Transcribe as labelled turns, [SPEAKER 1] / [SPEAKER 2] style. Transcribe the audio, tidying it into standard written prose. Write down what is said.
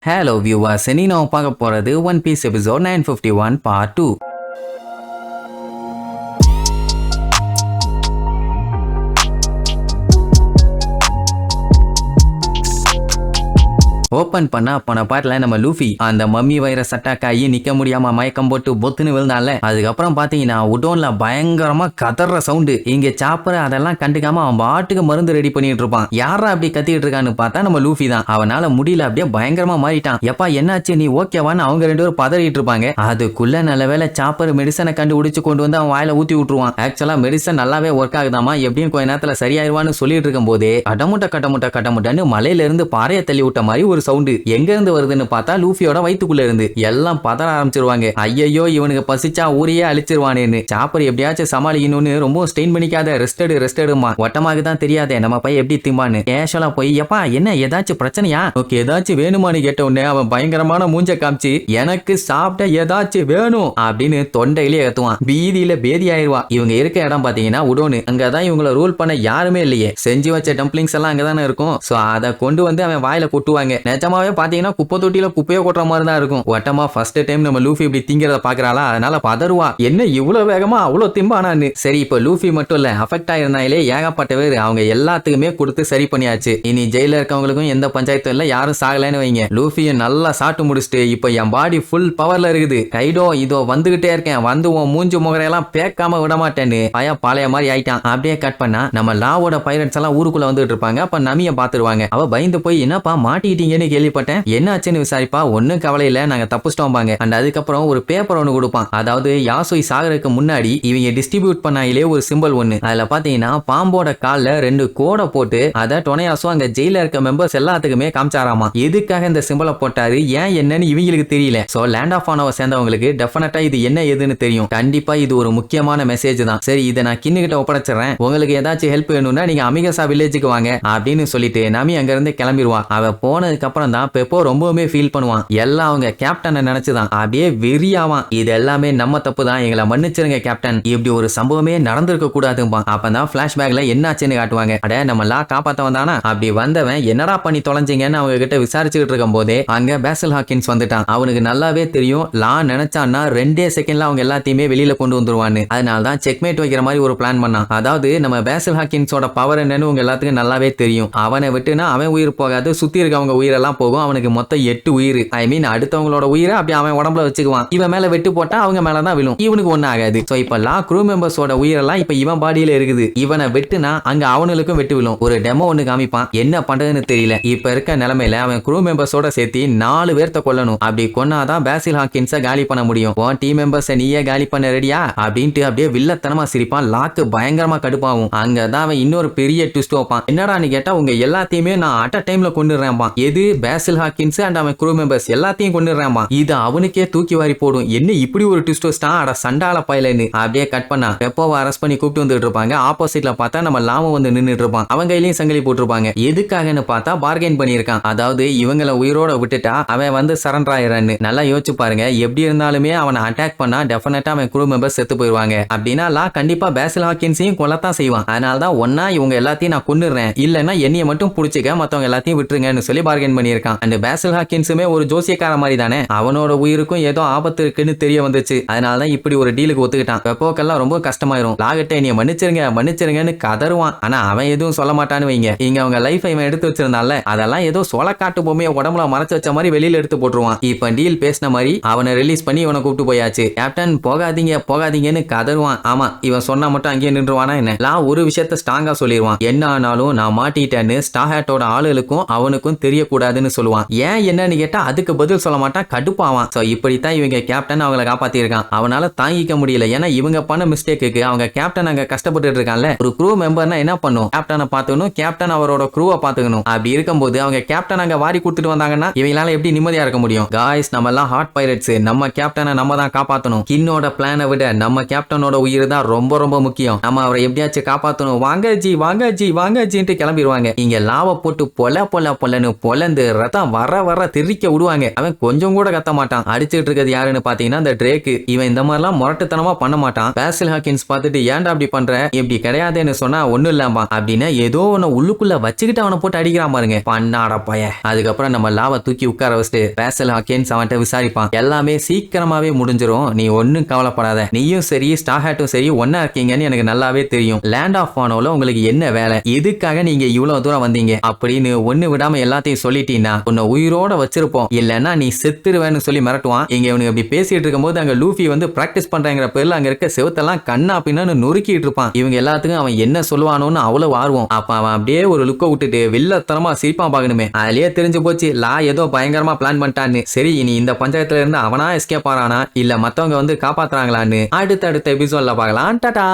[SPEAKER 1] Hello viewers, இனி நான் பார்க்க போறது One Piece episode 951 part 2. Open பண்ணா போன பாட்டுல நம்ம லூஃபி அந்த மம்மி வைரஸ் அட்டாக் ஆகி நிக்க முடியாம மயக்கம் போட்டு பொத்துன்னு விழுந்தால. அதுக்கப்புறம் பாத்தீங்கன்னா உடோன்ல பயங்கரமா கதற சவுண்டு. இங்க சாப்பர் அதெல்லாம் கண்டுக்காம அவன் பாட்டுக்கு மருந்து ரெடி பண்ணிட்டு இருப்பான். யாரா அப்படி கத்திட்டு இருக்கான்னு பார்த்தா நம்ம லூஃபி தான். அவனால முடியல, அப்படியே பயங்கரமா மாறிட்டான். எப்பா என்னாச்சு, நீ ஓகேவான்னு அவங்க ரெண்டு பேரும் பதறிட்டு இருப்பாங்க. அதுக்குள்ள நல்ல வேலை சாப்பர் மெடிசனை கண்டுபிடிச்சு கொண்டு வந்து அவன் வாயில ஊத்தி விட்டுருவான். ஆக்சுவலா மெடிசன் நல்லாவே ஒர்க் ஆகுதாமா, எப்படின்னு கொஞ்ச நேரத்துல சரியாயிருவான்னு சொல்லிட்டு இருக்கும் போதே கடமுட்டன்னு மலையில இருந்து பாறையை தள்ளி விட்ட மாதிரி ஒரு சவுண்டு எங்க இருந்து வருதுன்னு பார்த்தா லூஃபியோட வயித்துக்குள்ள இருந்து. எல்லாம் பதற ஆரம்பிச்சிருவாங்க. ஐயோ இவனுக்கு பசிச்சா ஊரையே அழிச்சிருவானேன்னு. சாப்பர் எப்படியாச்சும் சமாளிக்கணும்னு ரொம்ப ஸ்டெயின் பண்ணிக்காத, ரெஸ்டடுமா ஒட்டமாக தான் தெரியாதே நம்ம பையன் எப்படி திம்பான்னு கேஷுவலா போய் எப்பா என்ன ஏதாச்சும் பிரச்சனையா, ஓகே ஏதாச்சும் வேணுமான்னு கேட்ட உடனே அவன் பயங்கரமான மூஞ்ச காமிச்சு எனக்கு சாப்பிட்ட ஏதாச்சும் வேணும் அப்படின்னு தொண்டையிலே ஏத்துவான். பீதியில பேதி ஆயிருவா. இவங்க இருக்க இடம் பாத்தீங்கன்னா உடோனு. அங்கதான் இவங்களை ரூல் பண்ண யாருமே இல்லையே. செஞ்சு வச்ச டம்ப்ளிங்ஸ் எல்லாம் அங்கதானே இருக்கும். சோ அதை கொண்டு வந்து அவன் வாயில கொட்டுவாங்க. நிஜமாவே பாத்தீங்கன்னா குப்பை தொட்டியில குப்பையை கொட்டுற மாதிரி தான் இருக்கும். ஒட்டமா ஃபர்ஸ்ட் டைம் நம்ம லூஃபி இப்படி திங்கிறத பாக்குறாளா, அதனால பதறுவா. என்ன இவ்வளவு வேகமா அவ்வளவு திம்பானான்னு. சரி இப்ப லூஃபி மட்டும் இல்ல, அஃபெக்ட் ஆயிருந்தாலே ஏகப்பட்ட பேர். அவங்க எல்லாத்துக்குமே கொடுத்து சரி பண்ணியாச்சு. இனி ஜெயில இருக்கவங்களுக்கும் எந்த பஞ்சாயத்தும் இல்ல, யாரும் சாகலன்னு வைங்க. லூஃபியை நல்லா சாட்டு முடிச்சுட்டு இப்ப என் பாடி ஃபுல் பவர்ல இருக்குது. கைடோ இதோ வந்துகிட்டே இருக்கேன், வந்து உன் மூஞ்சு முகரையெல்லாம் பேக்காம விட மாட்டேன்னு பய பாளைய மாதிரி ஆயிட்டான். அப்படியே கட் பண்ணா நம்ம லாவோட பைரட்ஸ் எல்லாம் ஊருக்குள்ள வந்துட்டு இருப்பாங்க. அப்ப நமிய பாத்துருவாங்க. அவ பயந்து போய் என்னப்பா மாட்டிட்டீங்கன்னு கேள்விப்பட்டேன், என்ன ஆச்சுன்னு விசாரிப்பா. ஒன்னும் கவலை இல்ல, நாங்க தப்புச்சிட்டோம்பாங்க. அண்ட் அதுக்கப்புறம் ஒரு பேப்பர் ஒன்று கொடுப்பான். அதாவது யாசோய் சாகருக்கு முன்னாடி இவங்க டிஸ்ட்ரிபியூட் பண்ணாயிலே ஒரு சிம்பிள் ஒண்ணு. அதுல பாத்தீங்கன்னா பாம்போட கால்ல 2 கோடை போட்டு அதை டொனையாசோ அங்க ஜெயில இருக்க மெம்பர்ஸ் எல்லாத்துக்குமே காமிச்சாராமா. எதுக்காக இந்த சிம்பிளை போட்டாரு ஏன் என்னன்னு இவங்களுக்கு தெரியல. சோ லேண்ட் ஆஃப் ஆனவ சேர்ந்தவங்களுக்கு டெஃபினட்டா இது என்ன ஏதுன்னு தெரியும். கண்டிப்பா இது ஒரு முக்கியமான மெசேஜ் தான். சரி இதை நான் கின்னு கிட்ட ஒப்படைச்சிடறேன், உங்களுக்கு ஏதாச்சும் ஹெல்ப் வேணும்னா நீங்க அமிகசா வில்லேஜுக்கு வாங்க அப்படின்னு சொல்லிட்டு நமி அங்க இருந்து கிளம்பிடுவான். அவ போனதுக்கு அப்புறம் தான் பெப்போ ரொம்பவுமே ஃபீல் பண்ணுவான். எல்லாம் அவங்க கேப்டனை நினைச்சுதான் அப்படியே வெறியாவான். இது எல்லாமே நம்ம தப்பு தான், எங்களை மன்னிச்சிருங்க கேப்டன், இப்படி ஒரு சம்பவமே நடந்திருக்க கூடாதும்பான். அப்பதான் பிளாஷ்பேக்ல என்னாச்சுன்னு காட்டுவாங்க. அட நம்ம லா காப்பாத்த வந்தானா, அப்படி வந்தவன் என்னடா பண்ணி தொலைஞ்சிங்கன்னு அவங்க கிட்ட விசாரிச்சுட்டு இருக்கும் போதே அங்க பேசல் ஹாக்கின்ஸ் வந்துட்டான். அவனுக்கு நல்லாவே தெரியும் லா நினைச்சான்னா 2 செகண்ட்ல அவங்க எல்லாத்தையுமே வெளியில கொண்டு வந்துருவான்னு. அதனாலதான் செக்மேட் வைக்கிற மாதிரி ஒரு பிளான் பண்ணான். அதாவது நம்ம பேசல் ஹாக்கின்ஸோட பவர் என்னன்னு உங்க எல்லாத்துக்கும் நல்லாவே தெரியும். அவனை விட்டுனா அவன் உயிர் போகாது, சுத்தி இருக்கவங்க உயிரெல்லாம் போகும். அவனுக்கு மொத்தம் 8 உயிர். ஐ மீன் அடுத்தவங்களோட உயிரை அப்படி அவன் உடம்புல வச்சுக்குவான். இவன் மேல வெட்டு போட்டா அவங்க மேலதான் விழும், இவனுக்கு ஒண்ணு ஆகாது. சோ இப்ப லா க்ரூ மெம்பர்ஸோட உயிரெல்லாம் இப்ப இவன் பாடியில இருக்குது. இவனை வெட்டுனா அங்க அவனுக்கும் வெட்டு விழும். ஒரு டெமோ ஒண்ணு காமிப்பான், என்ன பண்றதுன்னு தெரியல. இப்ப இருக்க நிலைமையில அவன் க்ரூ மெம்பர்ஸோட சேர்த்து 4 பேர்த்த கொல்லணும். அப்படி கொன்னாதான் பேசில் ஹாக்கின்ஸை காலி பண்ண முடியும். உன் டீம் மெம்பர்ஸை நீயே காலி பண்ண ரெடியா அப்படின்ட்டு அப்படியே வில்லத்தனமா சிரிப்பான். லாக்கு பயங்கரமா கடுப்பாகும். அங்கதான் அவன் இன்னொரு பெரிய ட்விஸ்ட் வைப்பான். என்னடான்னு கேட்டா உங்க எல்லாத்தையுமே நான் அட் அ டைம்ல கொண்டுறேன்பான். எது பேசில் ஹாக்கின்ஸ் அண்ட் அவன் க்ரூ மெம்பர்ஸ் எல்லாத்தையும் கொண்டுறாமா. இது அவனுக்கே தூக்கி வாரி போடும். என்ன இப்படி ஒரு ட்விஸ்ட் வச்சிட்டான், அட சண்டால பயலன்னு. அப்படியே கட் பண்ணா பெப்போவை அரெஸ்ட் பண்ணி கூப்பிட்டு வந்துட்டு இருப்பாங்க. ஆப்போசிட்ல பார்த்தா நம்ம லாம வந்து நின்னுட்டு இருப்பான். அவன் கையிலயும் சங்கிலி போட்டிருப்பாங்க. எதுக்காகன்னு பார்த்தா பார்கெயின் பண்ணியிருக்கான். அதாவது இவங்களை உயிரோட விட்டுட்டா அவன் வந்து சரண்டர் ஆயிரான்னு. நல்லா யோசிச்சு பாருங்க, எப்படி இருந்தாலுமே அவனை அட்டாக் பண்ணா டெஃபினட்டா அவன் க்ரூ மெம்பர்ஸ் செத்து போயிருவாங்க. அப்படின்னா லா கண்டிப்பா பேசில் ஹாக்கின்ஸையும் கொல்லத்தான் செய்வான். அதனாலதான் ஒன்னா இவங்க எல்லாத்தையும் நான் கொன்னுறேன், இல்லன்னா என்னைய மட்டும் புடிச்சுக்க, மத்தவங்க எல்லாத்தையும் விட்டுருங்கன்னு சொல்லி பார்கெயின் பண்ணியிருக்கான். அண்ட் பேசில் ஹாக்கின்ஸுமே ஒரு ஜோசியக்கார மாதிரி தானே, அவனோட உயிருக்கும் ஏதோ ஆபத்து இருக்குன்னு தெரிய வந்துச்சு. அதனாலதான் இப்படி ஒரு டீலுக்கு ஒத்துக்கிட்டான். பெப்போக்கெல்லாம் ரொம்ப கஷ்டமாயிரும். லாகிட்ட நீ மன்னிச்சிருங்கன்னு கதருவான். ஆனா அவன் எதுவும் சொல்ல மாட்டான்னு வைங்க. இங்க அவங்க லைஃப் இவன் எடுத்து வச்சிருந்தால அதெல்லாம் ஏதோ சோளக்காட்டு பொம்மையை உடம்புல மறைச்சு வச்ச மாதிரி வெளியில எடுத்து போட்டுருவான். இப்ப டீல் பேசின மாதிரி அவனை ரிலீஸ் பண்ணி இவனை கூப்பிட்டு போயாச்சு. கேப்டன் போகாதீங்கன்னு கதருவான். ஆமா இவன் சொன்னா மட்டும் அங்கேயே நின்றுவானா என்ன. லா ஒரு விஷயத்த ஸ்ட்ராங்கா சொல்லிடுவான், என்ன ஆனாலும் நான் மாட்டிட்டேன்னு ஸ்டாஹேட்டோட ஆளுகளுக்கும் அவனுக்கும் தெரியக்கூடாதுன்னு சொல்லுவான். ஏன் என்னன்னு கேட்டா அதுக்கு பதில் சொல்ல மாட்டான், கடுப்பாவான். சோ இப்படித்தான் இவங்க கேப்டன் அவங்களை காப்பாத்திருக்கான். அவனால தாங்கிக்க முடியல. ஏன்னா இவங்க பண்ண மிஸ்டேக்கு அவங்க கேப்டன் அங்க கஷ்டப்பட்டு இருக்கான்ல. ஒரு க்ரூ மெம்பர்னா என்ன பண்ணும், கேப்டனை பாத்துக்கணும், கேப்டன் அவரோட க்ரூவை பாத்துக்கணும். அப்படி இருக்கும்போது அவங்க கேப்டன் அங்க வாரி கொடுத்துட்டு வந்தாங்கன்னா இவங்களால எப்படி நிம்மதியா இருக்க முடியும். காய்ஸ் நம்ம எல்லாம் ஹாட் பைரட்ஸ், நம்ம கேப்டனை நம்ம தான் காப்பாத்தணும். கின்னோட பிளானை விட நம்ம கேப்டனோட உயிர் தான் ரொம்ப ரொம்ப முக்கியம். நம்ம அவரை எப்படியாச்சும் காப்பாத்தணும். வாங்க ஜி கிளம்பிடுவாங்க. இங்க லாவை போட்டு பொலன்னு இந்த ரத்தம் வர திரிக்க விடுவாங்க. அவன் கொஞ்சம் கூட கத்த மாட்டான். அடிச்சுட்டு இருக்கிறது யாருன்னு பாத்தீங்கன்னா இந்த ட்ரேக்கு. இவன் இந்த மாதிரிலாம் முரட்டுத்தனமா பண்ண மாட்டான். பேசில் ஹாக்கின்ஸ் பார்த்துட்டு ஏன்டா அப்படி பண்ற, இப்படி கிடையாதுன்னு சொன்னா ஒண்ணும் இல்லாமா அப்படின்னா ஏதோ ஒன்னு உள்ளுக்குள்ள வச்சுக்கிட்டு அவனை போட்டு அடிக்கிறான் பாருங்க, பண்ணாட பய. அதுக்கப்புறம் நம்ம லாவை தூக்கி உட்கார வச்சுட்டு பேசில் ஹாக்கின்ஸ் அவன்கிட்ட விசாரிப்பான். எல்லாமே சீக்கிரமாவே முடிஞ்சிரும், நீ ஒன்னும் கவலைப்படாத, நீயும் சரி ஸ்டார் ஹேட்டும் சரி ஒன்னா இருக்கீங்கன்னு எனக்கு நல்லாவே தெரியும். லேண்ட் ஆஃப் வானோல உங்களுக்கு என்ன வேலை, எதுக்காக நீங்க இவ்வளவு தூரம் வந்தீங்க அப்படின்னு ஒண்ணு விடாம எல்லாத்தையும் சொல்லிட்டீங்கன்னா உன்னை உயிரோட வச்சிருப்போம், இல்லன்னா நீ செத்துருவேன்னு சொல்லி மிரட்டுவான். இங்க இவனுக்கு அப்படி பேசிட்டு இருக்கும்போது அங்க லூஃபி வந்து பிராக்டிஸ் பண்றங்கிற பேர்ல அங்க இருக்க செவத்தெல்லாம் கண்ணா பின்னு நொறுக்கிட்டு இருப்பான். இவங்க எல்லாத்துக்கும் அவன் என்ன சொல்லுவானோன்னு அவ்வளவு ஆர்வம். அப்ப அவன் அப்படியே ஒரு லுக்க விட்டுட்டு வில்லத்தனமா சிரிப்பான் பாக்கணுமே. அதுலயே தெரிஞ்சு போச்சு லா ஏதோ பயங்கரமா பிளான் பண்ணிட்டான்னு. சரி இனி இந்த பஞ்சாயத்துல இருந்து அவனா எஸ்கேப் ஆறானா இல்ல மத்தவங்க வந்து காப்பாத்துறாங்களான்னு அடுத்த எபிசோட்ல பார்க்கலாம். டாடா.